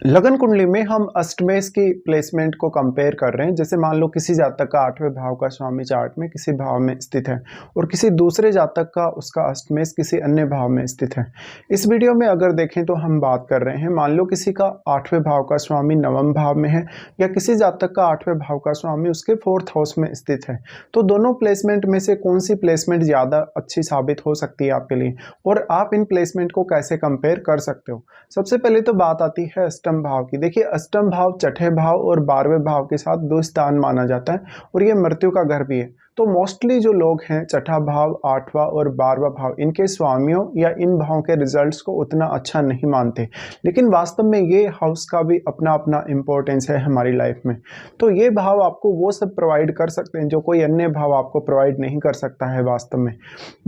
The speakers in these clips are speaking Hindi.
लगन कुंडली में हम अष्टमेश की प्लेसमेंट को कंपेयर कर रहे हैं। जैसे मान लो किसी जातक का 8वें भाव का स्वामी चार्ट में किसी भाव में स्थित है और किसी दूसरे जातक का उसका अष्टमेश किसी अन्य भाव में स्थित है। इस वीडियो में अगर देखें तो हम बात कर रहे हैं, मान लो किसी का 8वें भाव का स्वामी नवम भाव में है या किसी जातक का 8वें भाव का स्वामी उसके 4th हाउस में स्थित है। तो दोनों प्लेसमेंट में से कौन सी प्लेसमेंट ज़्यादा अच्छी साबित हो सकती है आपके लिए, और आप इन प्लेसमेंट को कैसे कंपेयर कर सकते हो। सबसे पहले तो बात आती है अष्टम भाव की। देखिए, अष्टम भाव छठे भाव और 12वें भाव के साथ दो स्थान माना जाता है और ये मृत्यु का घर भी है। तो मोस्टली जो लोग हैं छठा भाव, 8वां और 12वां भाव, इनके स्वामियों या इन भावों के रिजल्ट्स को उतना अच्छा नहीं मानते, लेकिन वास्तव में ये हाउस का भी अपना अपना इम्पोर्टेंस है हमारी लाइफ में। तो ये भाव आपको वो सब प्रोवाइड कर सकते हैं जो कोई अन्य भाव आपको प्रोवाइड नहीं कर सकता है। वास्तव में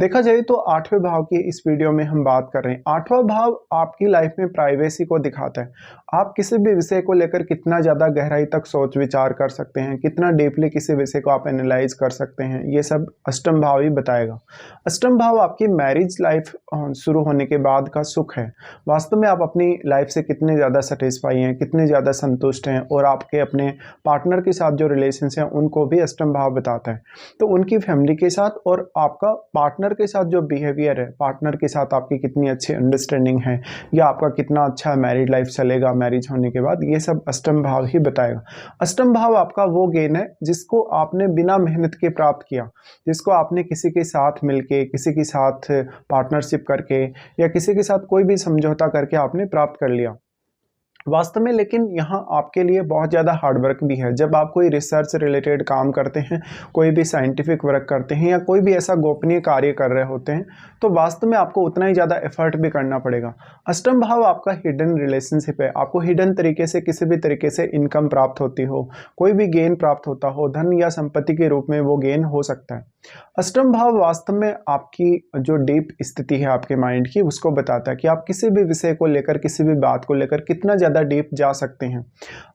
देखा जाए तो 8वें भाव की इस वीडियो में हम बात कर रहे हैं। 8वां भाव आपकी लाइफ में प्राइवेसी को दिखाता है। आप किसी भी विषय को लेकर कितना ज़्यादा गहराई तक सोच विचार कर सकते हैं, कितना डीपली किसी विषय को आप एनालाइज कर सकते हैं, ये सब अष्टम भाव ही बताएगा। अष्टम भाव आपकी मैरिज लाइफ शुरू होने के बाद का सुख है। वास्तव में आप अपनी लाइफ से कितने ज़्यादा सेटिस्फाई हैं, कितने ज़्यादा संतुष्ट हैं, और आपके अपने पार्टनर के साथ जो रिलेशंस हैं उनको भी अष्टम भाव बताता है। तो उनकी फैमिली के साथ और आपका पार्टनर के साथ जो बिहेवियर है, पार्टनर के साथ आपकी कितनी अच्छी अंडरस्टैंडिंग है या आपका कितना अच्छा मैरिड लाइफ चलेगा मैरिज होने के बाद, ये सब अष्टम भाव ही बताएगा। अष्टम भाव आपका वो गेन है जिसको आपने बिना मेहनत के प्राप्त किया, जिसको आपने किसी के साथ मिलके, किसी के साथ पार्टनरशिप करके या किसी के साथ कोई भी समझौता करके आपने प्राप्त कर लिया वास्तव में। लेकिन यहाँ आपके लिए बहुत ज़्यादा हार्डवर्क भी है। जब आप कोई रिसर्च रिलेटेड काम करते हैं, कोई भी साइंटिफिक वर्क करते हैं या कोई भी ऐसा गोपनीय कार्य कर रहे होते हैं, तो वास्तव में आपको उतना ही ज़्यादा एफर्ट भी करना पड़ेगा। अष्टम भाव आपका हिडन रिलेशनशिप है। आपको हिडन तरीके से किसी भी तरीके से इनकम प्राप्त होती हो, कोई भी गेन प्राप्त होता हो, धन या संपत्ति के रूप में वो गेन हो सकता है। अष्टम भाव वास्तव में आपकी जो डीप स्थिति है आपके माइंड की, उसको बताता है कि आप किसी भी विषय को लेकर, किसी भी बात को लेकर कितना ज़्यादा डीप जा सकते हैं।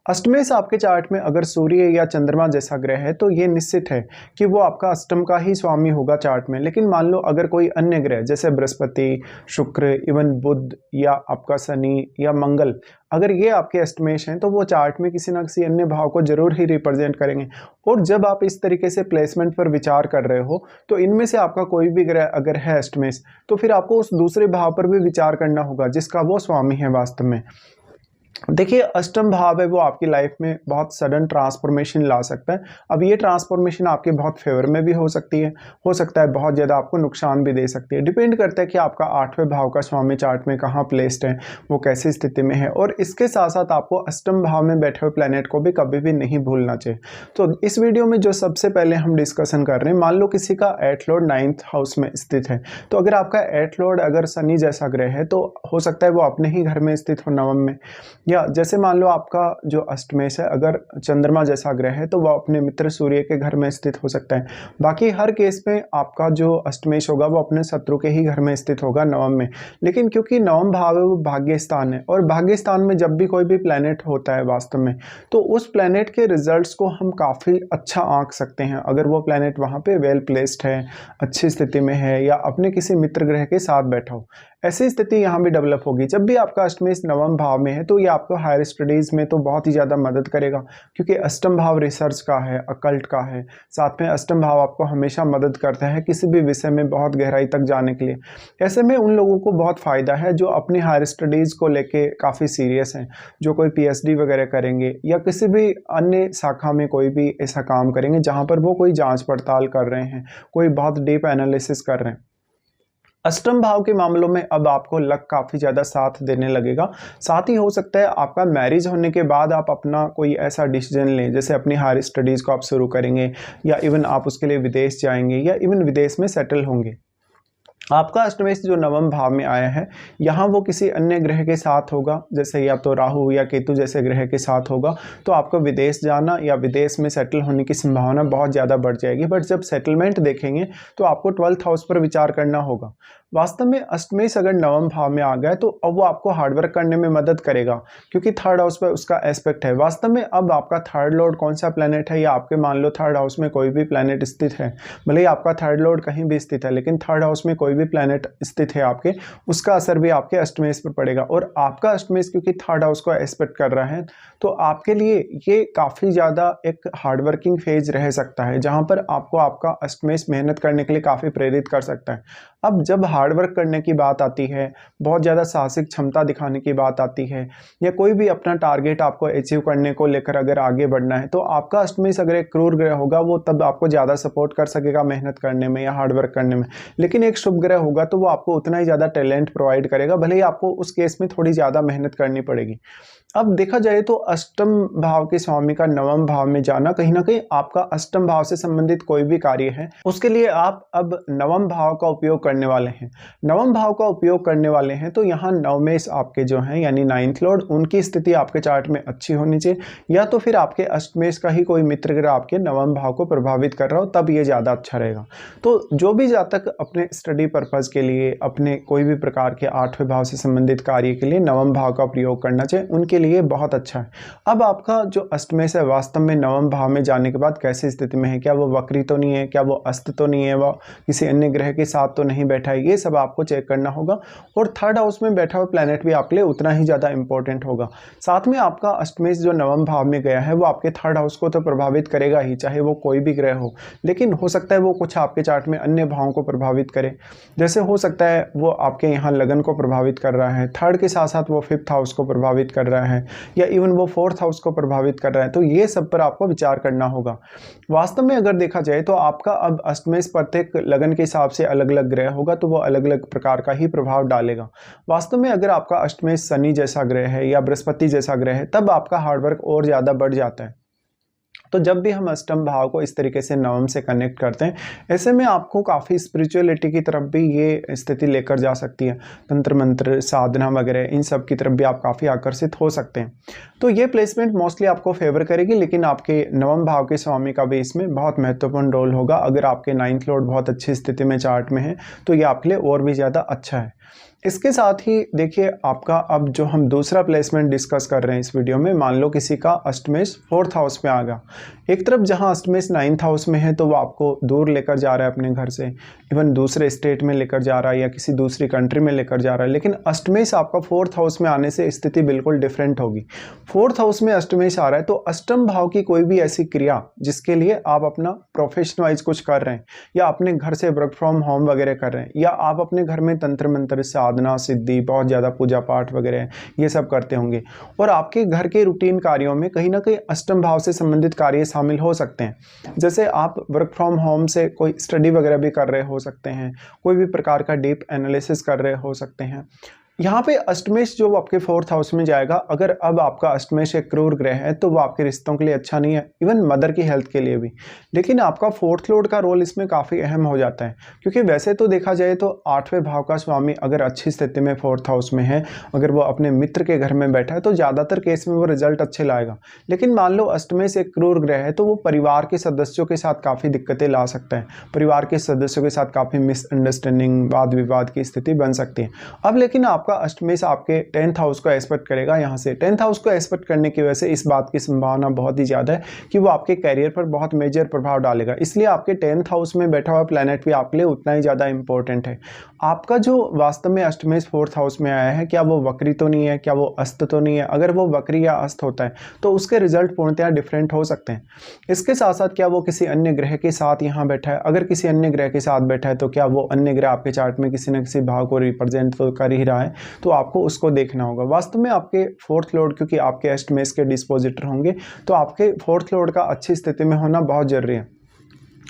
अष्टमेश आपके चार्ट में अगर सूर्य या चंद्रमा जैसा ग्रह है तो ये निश्चित है कि वो आपका अष्टम का ही स्वामी होगा चार्ट में। लेकिन मान लो अगर कोई अन्य ग्रह जैसे बृहस्पति, शुक्र, इवन बुध या आपका शनि या मंगल, अगर ये आपके अष्टमेश हैं तो वो चार्ट में किसी न किसी अन्य भाव को जरूर ही रिप्रेजेंट करेंगे। और जब आप इस तरीके से प्लेसमेंट पर विचार कर रहे हो तो इनमें से आपका कोई भी ग्रह अगर है अष्टमेश, तो फिर आपको उस दूसरे भाव पर भी विचार करना होगा जिसका वो स्वामी है वास्तव में। देखिए, अष्टम भाव है वो आपकी लाइफ में बहुत सडन ट्रांसफॉर्मेशन ला सकता है। अब ये ट्रांसफॉर्मेशन आपके बहुत फेवर में भी हो सकती है, हो सकता है बहुत ज़्यादा आपको नुकसान भी दे सकती है। डिपेंड करता है कि आपका 8वें भाव का स्वामी चार्ट में कहाँ प्लेस्ड है, वो कैसी स्थिति में है। और इसके साथ साथ आपको अष्टम भाव में बैठे हुए प्लैनेट को भी कभी भी नहीं भूलना चाहिए। तो इस वीडियो में जो सबसे पहले हम डिस्कशन कर रहे हैं, मान लो किसी का 8th लॉर्ड 9th हाउस में स्थित है। तो अगर आपका 8th लॉर्ड अगर शनि जैसा ग्रह है तो हो सकता है वो अपने ही घर में स्थित हो नवम में, या जैसे मान लो आपका जो अष्टमेश है अगर चंद्रमा जैसा ग्रह है तो वह अपने मित्र सूर्य के घर में स्थित हो सकता है। बाकी हर केस में आपका जो अष्टमेश होगा वो अपने शत्रु के ही घर में स्थित होगा नवम में। लेकिन क्योंकि नवम भाव है वो भाग्य स्थान है, और भाग्य स्थान में जब भी कोई भी प्लैनेट होता है वास्तव में, तो उस प्लैनेट के रिजल्ट्स को हम काफ़ी अच्छा आंक सकते हैं अगर वो प्लैनेट वहाँ पे वेल प्लेस्ड है, अच्छी स्थिति में है, या अपने किसी मित्र ग्रह के साथ बैठा हो। ऐसी स्थिति यहाँ भी डेवलप होगी। जब भी आपका अष्टमेश नवम भाव में है तो ये आपको हायर स्टडीज़ में तो बहुत ही ज़्यादा मदद करेगा, क्योंकि अष्टम भाव रिसर्च का है, अकल्ट का है। साथ में अष्टम भाव आपको हमेशा मदद करता है किसी भी विषय में बहुत गहराई तक जाने के लिए। ऐसे में उन लोगों को बहुत फ़ायदा है जो अपनी हायर स्टडीज़ को लेके काफ़ी सीरियस हैं, जो कोई PhD वगैरह करेंगे या किसी भी अन्य शाखा में कोई भी ऐसा काम करेंगे जहाँ पर वो कोई जाँच पड़ताल कर रहे हैं, कोई बहुत डीप एनालिसिस कर रहे हैं। अष्टम भाव के मामलों में अब आपको लक काफ़ी ज़्यादा साथ देने लगेगा। साथ ही हो सकता है आपका मैरिज होने के बाद आप अपना कोई ऐसा डिसीजन लें, जैसे अपनी हायर स्टडीज़ को आप शुरू करेंगे, या इवन आप उसके लिए विदेश जाएंगे, या इवन विदेश में सेटल होंगे। आपका अष्टमेश जो नवम भाव में आया है यहाँ वो किसी अन्य ग्रह के साथ होगा, जैसे या तो राहु या केतु जैसे ग्रह के साथ होगा, तो आपको विदेश जाना या विदेश में सेटल होने की संभावना बहुत ज़्यादा बढ़ जाएगी। बट जब सेटलमेंट देखेंगे तो आपको 12th हाउस पर विचार करना होगा। वास्तव में अष्टमेश अगर नवम भाव में आ गया तो अब वो आपको हार्डवर्क करने में मदद करेगा, क्योंकि थर्ड हाउस पर उसका एस्पेक्ट है। वास्तव में अब आपका थर्ड लॉर्ड कौन सा प्लैनेट है, या आपके मान लो थर्ड हाउस में कोई भी प्लैनेट स्थित है, भले ही आपका थर्ड लॉर्ड कहीं भी स्थित है, लेकिन थर्ड हाउस में कोई भी प्लैनेट स्थित है आपके, उसका असर भी आपके अष्टमेश पर पड़ेगा। और आपका अष्टमेश क्योंकि थर्ड हाउस को एस्पेक्ट कर रहा है, तो आपके लिए ये काफ़ी ज़्यादा एक हार्डवर्किंग फेज रह सकता है, जहाँ पर आपको आपका अष्टमेश मेहनत करने के लिए काफ़ी प्रेरित कर सकता है। अब जब हार्डवर्क करने की बात आती है, बहुत ज़्यादा साहसिक क्षमता दिखाने की बात आती है, या कोई भी अपना टारगेट आपको अचीव करने को लेकर अगर आगे बढ़ना है, तो आपका अष्टमेश अगर एक क्रूर ग्रह होगा, वो तब आपको ज़्यादा सपोर्ट कर सकेगा मेहनत करने में या हार्डवर्क करने में। लेकिन एक शुभ ग्रह होगा तो वो आपको उतना ही ज़्यादा टैलेंट प्रोवाइड करेगा, भले ही आपको उस केस में थोड़ी ज़्यादा मेहनत करनी पड़ेगी। अब देखा जाए तो अष्टम भाव के स्वामी का नवम भाव में जाना, कहीं ना कहीं आपका अष्टम भाव से संबंधित कोई भी कार्य है उसके लिए आप अब नवम भाव का उपयोग करने वाले हैं। नवम भाव का उपयोग करने वाले हैं तो यहाँ नवमेश आपके जो हैं यानी नाइन्थ लॉर्ड, उनकी स्थिति आपके चार्ट में अच्छी होनी चाहिए, या तो फिर आपके अष्टमेश का ही कोई मित्र ग्रह आपके नवम भाव को प्रभावित कर रहा हो, तब ये ज़्यादा अच्छा रहेगा। तो जो भी जातक अपने स्टडी पर्पज़ के लिए, अपने कोई भी प्रकार के आठवें भाव से संबंधित कार्य के लिए नवम भाव का प्रयोग करना चाहिए, उनके लिए बहुत अच्छा है। अब आपका जो अष्टमेश है वास्तव में नवम भाव में जाने के बाद कैसी स्थिति में है, क्या वो वक्री तो नहीं है, क्या वो अस्त तो नहीं है, वो किसी अन्य ग्रह के साथ तो नहीं बैठा है, ये सब आपको चेक करना होगा। और थर्ड हाउस में बैठा हुआ प्लैनेट भी आपके लिए उतना ही ज़्यादा इंपॉर्टेंट होगा। साथ में आपका अष्टमेश जो नवम भाव में गया है वो आपके थर्ड हाउस को तो प्रभावित करेगा ही, चाहे वो कोई भी ग्रह हो, लेकिन हो सकता है वो कुछ आपके चार्ट में अन्य भावों को प्रभावित करे। जैसे हो सकता है वो आपके यहाँ लगन को प्रभावित कर रहा है, थर्ड के साथ साथ वो फिफ्थ हाउस को प्रभावित कर रहा है, या इवन वो फोर्थ हाउस को प्रभावित कर रहा है। तो ये सब पर आपको विचार करना होगा। वास्तव में अगर देखा जाए तो आपका अब अष्टमेश प्रत्येक लगन के हिसाब से अलग अलग ग्रह होगा, तो वो अलग अलग प्रकार का ही प्रभाव डालेगा। वास्तव में अगर आपका अष्टमेश शनि जैसा ग्रह है या बृहस्पति जैसा ग्रह है, तब आपका हार्डवर्क और ज़्यादा बढ़ जाता है। तो जब भी हम अष्टम भाव को इस तरीके से नवम से कनेक्ट करते हैं, ऐसे में आपको काफ़ी स्पिरिचुअलिटी की तरफ भी ये स्थिति लेकर जा सकती है। तंत्र मंत्र साधना वगैरह इन सब की तरफ भी आप काफ़ी आकर्षित हो सकते हैं। तो ये प्लेसमेंट मोस्टली आपको फेवर करेगी, लेकिन आपके नवम भाव के स्वामी का भी इसमें बहुत महत्वपूर्ण रोल होगा। अगर आपके नाइन्थ लॉर्ड बहुत अच्छी स्थिति में चार्ट में है तो ये आपके लिए और भी ज़्यादा अच्छा है। इसके साथ ही देखिए आपका अब जो हम दूसरा प्लेसमेंट डिस्कस कर रहे हैं इस वीडियो में, मान लो किसी का अष्टमेश फोर्थ हाउस में आ गया। एक तरफ जहां अष्टमेश नाइन्थ हाउस में है तो वो आपको दूर लेकर जा रहा है अपने घर से, इवन दूसरे स्टेट में लेकर जा रहा है या किसी दूसरी कंट्री में लेकर जा रहा है। लेकिन अष्टमेश आपका फोर्थ हाउस में आने से स्थिति बिल्कुल डिफरेंट होगी। फोर्थ हाउस में अष्टमेश आ रहा है तो अष्टम भाव की कोई भी ऐसी क्रिया जिसके लिए आप अपना प्रोफेशन वाइज कुछ कर रहे हैं, या अपने घर से वर्क फ्रॉम होम वगैरह कर रहे हैं, या आप अपने घर में तंत्र मंत्र साधना सिद्धि बहुत ज़्यादा पूजा पाठ वगैरह ये सब करते होंगे, और आपके घर के रूटीन कार्यों में कहीं ना कहीं अष्टम भाव से संबंधित कार्य शामिल हो सकते हैं। जैसे आप वर्क फ्रॉम होम से कोई स्टडी वगैरह भी कर रहे हो सकते हैं, कोई भी प्रकार का डीप एनालिसिस कर रहे हो सकते हैं। यहाँ पे अष्टमेश जो आपके फोर्थ हाउस में जाएगा, अगर अब आपका अष्टमेश एक क्रूर ग्रह है तो वो आपके रिश्तों के लिए अच्छा नहीं है, इवन मदर की हेल्थ के लिए भी। लेकिन आपका फोर्थ लॉर्ड का रोल इसमें काफ़ी अहम हो जाता है, क्योंकि वैसे तो देखा जाए तो आठवें भाव का स्वामी अगर अच्छी स्थिति में फोर्थ हाउस में है, अगर वो अपने मित्र के घर में बैठा है तो ज़्यादातर केस में वो रिजल्ट अच्छे लाएगा। लेकिन मान लो अष्टमेश एक क्रूर ग्रह है तो वो परिवार के सदस्यों के साथ काफ़ी दिक्कतें ला सकता है, परिवार के सदस्यों के साथ काफ़ी मिसअंडरस्टैंडिंग वाद विवाद की स्थिति बन सकती है। अब लेकिन आपका अष्टमेश आपके 10th हाउस को एस्पेक्ट करेगा। यहाँ से 10th हाउस को एस्पेक्ट करने की वजह से इस बात की संभावना बहुत ही ज़्यादा है कि वो आपके कैरियर पर बहुत मेजर प्रभाव डालेगा। इसलिए आपके 10th हाउस में बैठा हुआ प्लैनेट भी आपके लिए उतना ही ज़्यादा इंपॉर्टेंट है। आपका जो वास्तव में अष्टमेश फोर्थ हाउस में आया है, क्या वो वक्री तो नहीं है, क्या वो अस्त तो नहीं है? अगर वो वक्री या अस्त होता है तो उसके रिजल्ट पूर्णतः डिफरेंट हो सकते हैं। इसके साथ साथ क्या वो किसी अन्य ग्रह के साथ यहाँ बैठा है? अगर किसी अन्य ग्रह के साथ बैठा है तो क्या वो अन्य ग्रह आपके चार्ट में किसी न किसी भाव को रिप्रेजेंट तो कर ही रहा है? तो आपको उसको देखना होगा। वास्तव में आपके फोर्थ लॉर्ड क्योंकि आपके अष्टमेश के डिस्पोजिटर होंगे, तो आपके फोर्थ लॉर्ड का अच्छी स्थिति में होना बहुत जरूरी है।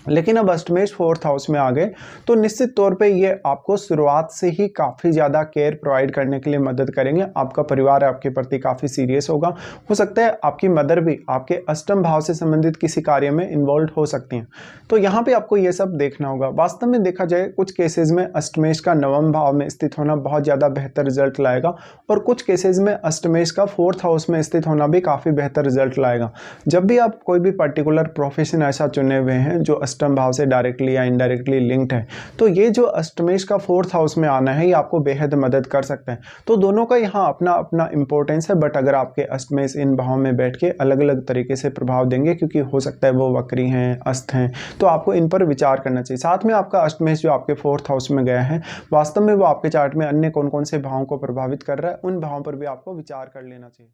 लेकिन अब अष्टमेश फोर्थ हाउस में आ गए तो निश्चित तौर पे ये आपको शुरुआत से ही काफ़ी ज़्यादा केयर प्रोवाइड करने के लिए मदद करेंगे। आपका परिवार आपके प्रति काफ़ी सीरियस होगा। हो सकता है आपकी मदर भी आपके अष्टम भाव से संबंधित किसी कार्य में इन्वॉल्व हो सकती हैं। तो यहाँ पे आपको ये सब देखना होगा। वास्तव में देखा जाए कुछ केसेज में अष्टमेश का नवम भाव में स्थित होना बहुत ज़्यादा बेहतर रिजल्ट लाएगा, और कुछ केसेज में अष्टमेश का फोर्थ हाउस में स्थित होना भी काफ़ी बेहतर रिजल्ट लाएगा। जब भी आप कोई भी पर्टिकुलर प्रोफेशन ऐसा चुने हुए हैं जो अष्टम भाव से डायरेक्टली या इनडायरेक्टली लिंक्ड है, तो ये जो अष्टमेश का 4th हाउस में आना है ये आपको बेहद मदद कर सकता है। तो दोनों का यहाँ अपना अपना इंपॉर्टेंस है, बट अगर आपके अष्टमेश इन भावों में बैठ के अलग अलग तरीके से प्रभाव देंगे, क्योंकि हो सकता है वो वक्री हैं, अस्त हैं, तो आपको इन पर विचार करना चाहिए। साथ में आपका अष्टमेश जो आपके 4th हाउस में गया है, वास्तव में वो आपके चार्ट में अन्य कौन कौन से भावों को प्रभावित कर रहा है, उन भावों पर भी आपको विचार कर लेना चाहिए।